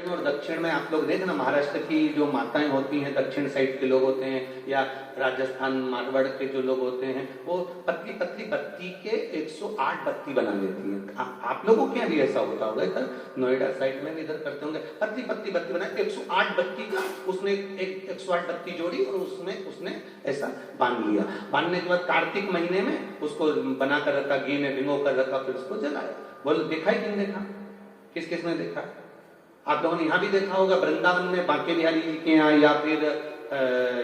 में और दक्षिण में आप लोग देखना, महाराष्ट्र की जो माताएं होती हैं, दक्षिण साइड के लोग होते हैं, या राजस्थान मारवाड़ के जो लोग होते हैं, वो पतली पतली बत्ती के 108 बत्ती बना लेती हैं। आप लोगों के यहाँ भी ऐसा होता होगा, इधर नोएडा साइड में भी इधर करते होंगे, पतली पतली बत्ती बना 108 बत्ती का उसने एक 108 बत्ती जोड़ी और उसमें उसने ऐसा बांध लिया। बांधने के बाद कार्तिक महीने में उसको बना कर रखा, घी में भिगो कर रखा, फिर उसको जलाया। बोलो देखा है कि नहीं देखा? किस किस ने देखा? आप लोगों ने यहाँ भी देखा होगा, वृंदावन में बांके बिहारी जी के यहाँ, या फिर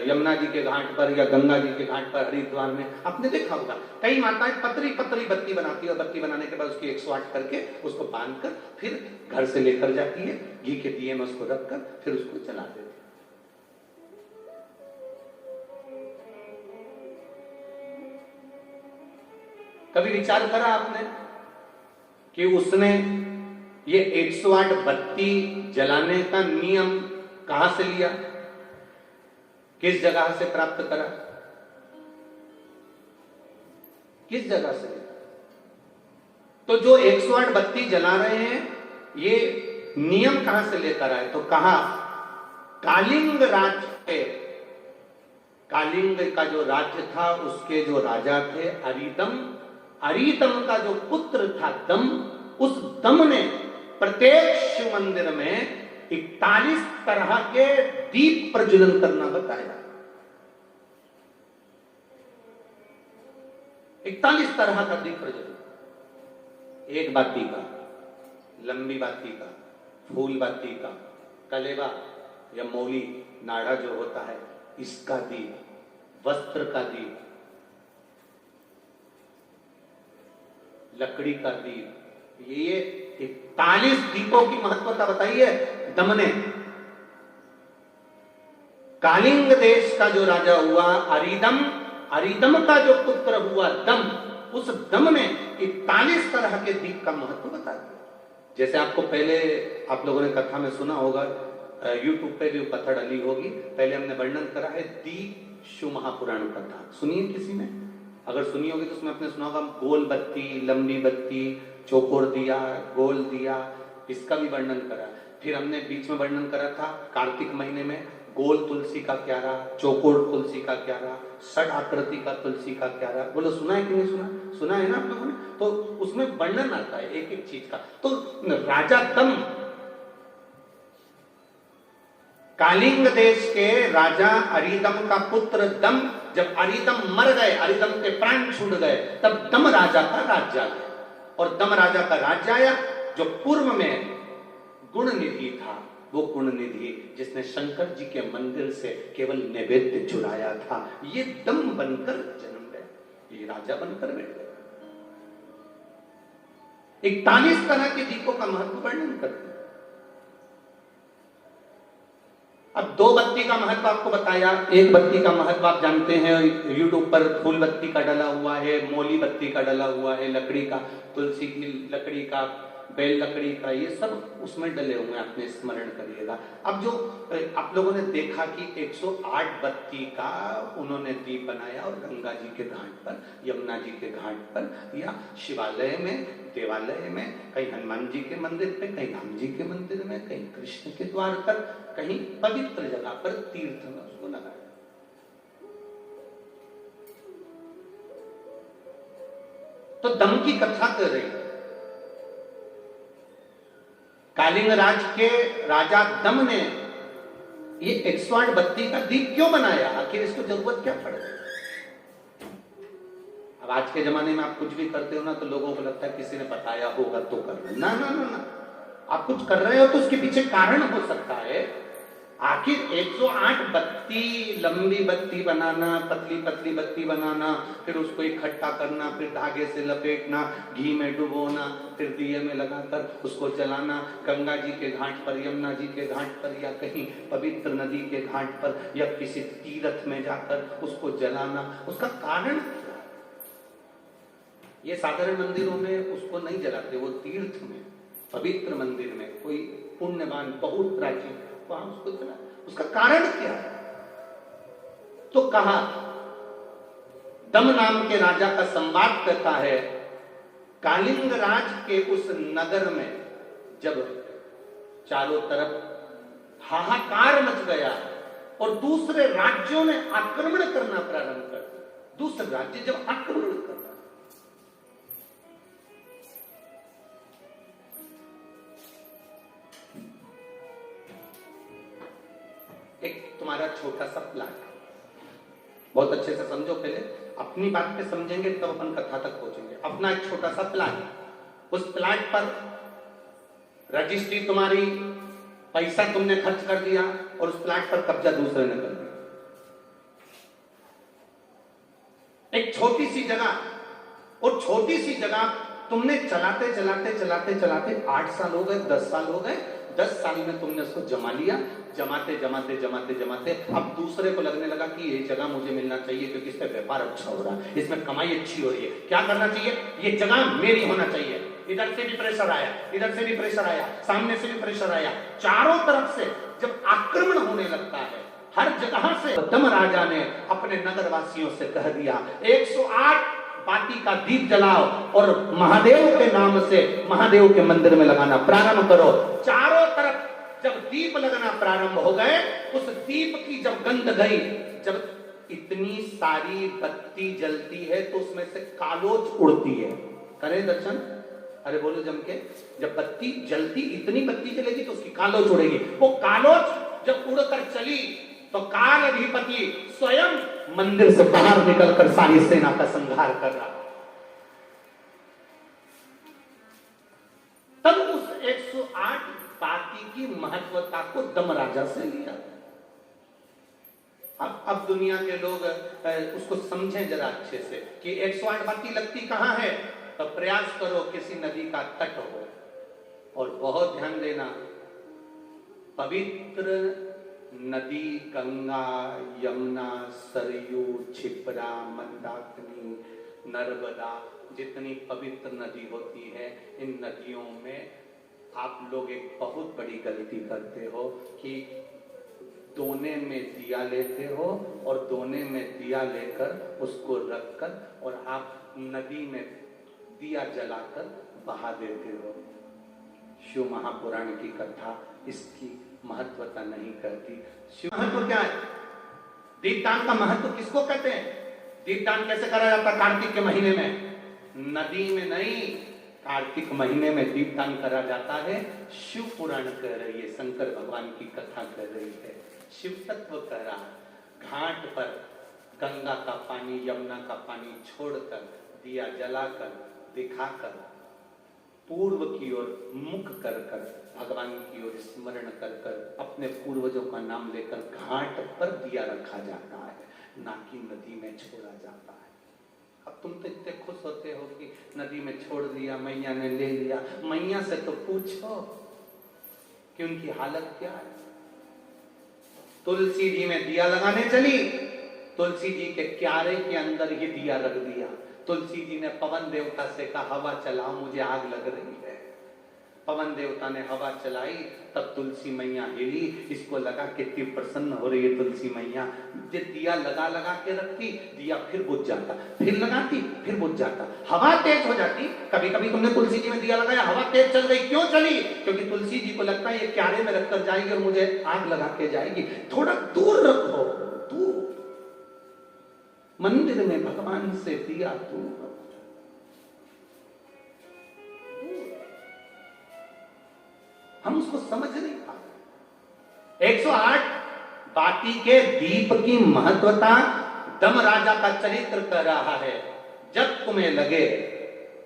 यमुना जी के घाट पर, या गंगा जी के घाट पर, हरिद्वार में आपने देखा होगा। कई माताएं पतली पतली बत्ती बनाती है और बत्ती बनाने के बाद उसकी 108 करके उसको बांध कर फिर घर से लेकर जाती है, घी के दिए में उसको रखकर फिर उसको जला देती है। कभी विचार करा आपने कि उसने ये 108 बत्ती जलाने का नियम कहां से लिया, किस जगह से प्राप्त करा, किस जगह से लिया? तो जो 108 बत्ती जला रहे हैं ये नियम कहां से लेकर आए? तो कहा कालिंग राज्य के, कालिंग का जो राज्य था उसके जो राजा थे अरिदम, अरिदम का जो पुत्र था दम, उस दम ने प्रत्येक शिव मंदिर में 41 तरह के दीप प्रज्वलन करना बताया। 41 तरह का दीप प्रज्वलन, एक बाती का, लंबी बाती का, फूल बाती का, कलेवा या मौली नाड़ा जो होता है इसका दीप, वस्त्र का दीप, लकड़ी का दीप, ये 41 दीपों की महत्वता बताई है दम ने। कालिंग देश का जो राजा हुआ अरिदम, अरिदम का जो पुत्र हुआ दम, उस दम ने 41 तरह के दीप का महत्व बता दिया। जैसे आपको पहले आप लोगों ने कथा में सुना होगा, यूट्यूब पे भी कथा डली होगी, पहले हमने वर्णन करा है दीप शिव महापुराण कथा, सुनिए किसी ने? अगर सुनी होगी तो उसमें आपने सुना होगा गोल बत्ती, लंबी बत्ती, चौकोर दिया, गोल दिया, इसका भी वर्णन करा। फिर हमने बीच में वर्णन करा था कार्तिक महीने में गोल तुलसी का क्यारा, चौकोर तुलसी का क्यारा, षट आकृति का तुलसी का क्यारा। बोलो सुना है कि नहीं सुना? सुना है ना आप लोगों ने? तो उसमें वर्णन आता है एक एक चीज का। तो राजा दम, कालिंग देश के राजा अरिदम का पुत्र दम, जब अरिदम मर गए, अरिदम के प्राण छूट गए, तब दम राजा का राज्य आ गया। और दम राजा का राज्य आया जो पूर्व में गुण निधि था, वो गुण निधि जिसने शंकर जी के मंदिर से केवल नैवेद्य चुराया था, ये दम बनकर जन्म गया, ये राजा बनकर बैठ गया। 41 तरह के दीपों का महत्व वर्णन करते हैं। अब 2 बत्ती का महत्व आपको बताया, 1 बत्ती का महत्व आप जानते हैं, यूट्यूब पर फूल बत्ती का डला हुआ है, मौली बत्ती का डला हुआ है, लकड़ी का, तुलसी की लकड़ी का, बेल लकड़ी का, ये सब उसमें डले हुए हैं, आपने स्मरण करिएगा। अब जो आप लोगों ने देखा कि 108 बत्ती का उन्होंने दीप बनाया और गंगा जी के घाट पर, यमुना जी के घाट पर, या शिवालय में, देवालय में, कहीं हनुमान जी के मंदिर पे, कहीं राम जी के मंदिर में, कहीं कृष्ण के द्वार पर, कहीं पवित्र जगह पर, तीर्थ में उसको लगाया। तो दम की कथा कर रही है। कालिंग राज के राजा दम ने ये 108 बत्ती का दीप क्यों बनाया? आखिर इसको जरूरत क्या पड़ गई? अब आज के जमाने में आप कुछ भी करते हो ना तो लोगों को लगता है किसी ने बताया होगा तो कर रहे। ना ना ना ना, आप कुछ कर रहे हो तो उसके पीछे कारण हो सकता है। आखिर 108 बत्ती, लंबी बत्ती बनाना, पतली पतली बत्ती बनाना, फिर उसको इकट्ठा करना, फिर धागे से लपेटना, घी में डुबोना, फिर दिए में लगाकर उसको जलाना, गंगा जी के घाट पर, यमुना जी के घाट पर, या कहीं पवित्र नदी के घाट पर, या किसी तीर्थ में जाकर उसको जलाना, उसका कारण क्या? ये साधारण मंदिरों में उसको नहीं जलाते, वो तीर्थ में, पवित्र मंदिर में, कोई पुण्यवान बहुत प्राचीन वहां उसको चला। उसका कारण क्या है? तो कहा दम नाम के राजा का संवाद कहता है, कालिंग राज के उस नगर में जब चारों तरफ हाहाकार मच गया और दूसरे राज्यों ने आक्रमण करना प्रारंभ कर दिया। दूसरे राज्य जब आक्रमण कर रहा, एक तुम्हारा छोटा सा प्लाट, बहुत अच्छे से समझो, पहले अपनी बात पे समझेंगे तब अपन कथा तक पहुंचेंगे। अपना एक छोटा सा प्लाट, उस प्लाट पर रजिस्ट्री तुम्हारी, पैसा तुमने खर्च कर दिया और उस प्लाट पर कब्जा दूसरे ने कर दिया। एक छोटी सी जगह, और छोटी सी जगह तुमने चलाते चलाते चलाते चलाते 8 साल हो गए, 10 साल हो गए, 10 साल में तुमने उसको जमा लिया। जमाते जमाते जमाते जमाते अब दूसरे को लगने लगा कि ये जगह मुझे मिलना चाहिए क्योंकि इस पे व्यापार अच्छा हो रहा है, इसमें कमाई अच्छी हो रही है, क्या करना चाहिए, ये जगह मेरी होना चाहिए। इधर से भी प्रेशर आया, इधर से भी प्रेशर आया, सामने से भी प्रेशर आया, चारों तरफ से जब आक्रमण होने लगता है हर जगह से, दम राजा ने अपने नगरवासियों से कह दिया 108 बाती का दीप जलाओ और महादेव के नाम से महादेव के मंदिर में लगाना प्रारंभ करो। चारों तरफ जब दीप लगना प्रारंभ हो गए, उस दीप की जब गंध गई, जब इतनी सारी बत्ती जलती है तो उसमें से कालोच उड़ती है। करें दर्शन, अरे बोलो जम के, जब बत्ती जलती, इतनी बत्ती जलेगी तो उसकी कालोच उड़ेगी। वो कालोच जब उड़कर चली तो काल अधिपति स्वयं मंदिर से बाहर निकलकर सारी सेना का संहार कर रहा। तब उस 108 बाती की महत्वता को दम राजा से लिया। अब दुनिया के लोग उसको समझें जरा अच्छे से कि 108 बाती लगती कहां है, तो प्रयास करो किसी नदी का तट हो, और बहुत ध्यान देना, पवित्र नदी गंगा, यमुना, सरयू, क्षिप्रा, मंदाकिनी, नर्मदा, जितनी पवित्र नदी होती है, इन नदियों में आप लोग एक बहुत बड़ी गलती करते हो कि दोने में दिया लेते हो और दोने में दिया लेकर उसको रखकर और आप नदी में दिया जलाकर बहा देते हो। शिव महापुराण की कथा इसकी महत्वता नहीं करती। शिव महत्व क्या है? दीपदान का महत्व किसको कहते हैं? दीपदान कैसे करा जाता है? कार्तिक के महीने में, नदी में नहीं, कार्तिक महीने में दीपदान करा जाता है। शिव पुराण कह रही है, शंकर भगवान की कथा कह रही है, शिव तत्व कह रहा, घाट पर गंगा का पानी, यमुना का पानी छोड़कर, दिया जलाकर, दिखाकर, पूर्व की ओर मुख कर कर, भगवान की ओर स्मरण कर कर, अपने पूर्वजों का नाम लेकर घाट पर दिया रखा जाता है, ना कि नदी में छोड़ा जाता है। अब तुम तो इतने खुश होते हो कि नदी में छोड़ दिया, मैया ने ले लिया। मैया से तो पूछो कि उनकी हालत क्या है। तुलसी जी में दिया लगाने चली, तुलसी जी के क्यारे के अंदर ही दिया रख दिया। तुलसी जी ने पवन देवता से कहा हवा चलाओ, मुझे आग लग रही है। पवन देवता ने हवा चलाई, तब तुलसी मैया हिली, इसको लगा कितनी प्रसन्न हो रही है तुलसी मैया। दिया लगा लगा के रखती, दिया फिर बुझ जाता, फिर लगाती, फिर बुझ जाता, हवा तेज हो जाती। कभी कभी तुमने तुलसी जी में दिया लगाया, हवा तेज चल गई, क्यों चली? क्योंकि तुलसी जी को लगता है ये क्यारे में रखकर जाएगी और मुझे आग लगा के जाएगी। थोड़ा दूर रखो, दूर। मंदिर में भगवान से दिया दूर, हम उसको समझ नहीं पाते। 108 बाती के दीप की महत्वता दम राजा का चरित्र कह रहा है। जब तुम्हें लगे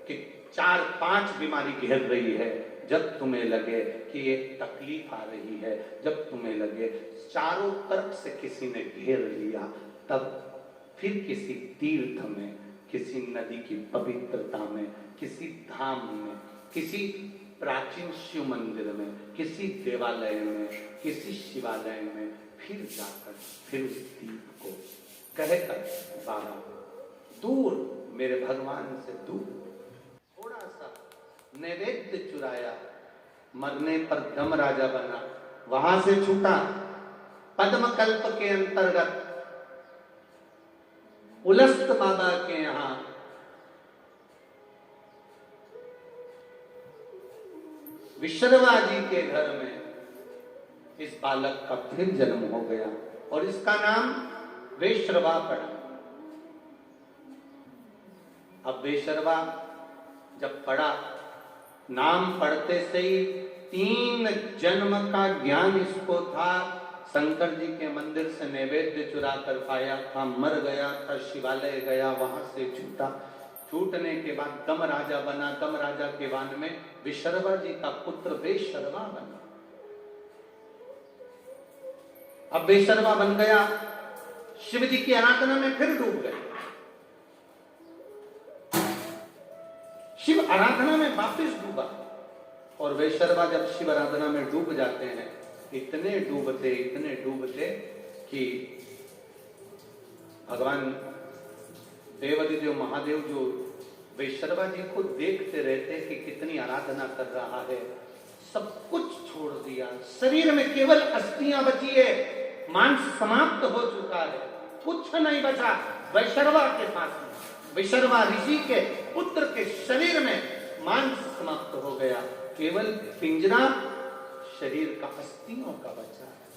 कि 4-5 बीमारी घेर रही है, जब तुम्हें लगे कि ये तकलीफ आ रही है, जब तुम्हें लगे चारों तरफ से किसी ने घेर लिया, तब फिर किसी तीर्थ में, किसी नदी की पवित्रता में, किसी धाम में, किसी प्राचीन शिव मंदिर में, किसी देवालय में, किसी शिवालय में फिर जाकर फिर उस दीप को कहकर बाबा दूर, मेरे भगवान से दूर, थोड़ा सा नैवेद्य चुराया, मरने पर दम राजा बना, वहां से छूटा। पद्मकल्प के अंतर्गत उलस्त बाबा के यहां विश्रवा जी के घर में इस बालक का फिर जन्म हो गया और इसका नाम वेश्रवा पड़ा। अब वेश्रवा जब पड़ा, नाम पढ़ते से ही 3 जन्म का ज्ञान इसको था। शंकर जी के मंदिर से नैवेद्य चुरा कर पाया था, मर गया था, शिवालय गया, वहां से छूटा। छूटने के बाद दम राजा बना, दम राजा के वन में विशर्वा जी का पुत्र वेश्रवा बना। अब वेश्रवा बन गया, शिव जी की आराधना में फिर डूब गए। शिव आराधना में वापस डूबा और वेश्रवा जब शिव आराधना में डूब जाते हैं, इतने डूबते कि भगवान देवादिदेव महादेव जो वेश्रवा जी को देखते रहते कि कितनी आराधना कर रहा है, सब कुछ छोड़ दिया। शरीर में केवल अस्थियां बची है, मांस समाप्त हो चुका है, कुछ नहीं बचा। वेश्रवा के पास में, विशर्वा ऋषि के पुत्र के शरीर में मांस समाप्त हो गया, केवल पिंजरा शरीर का अस्थियों का बचा है।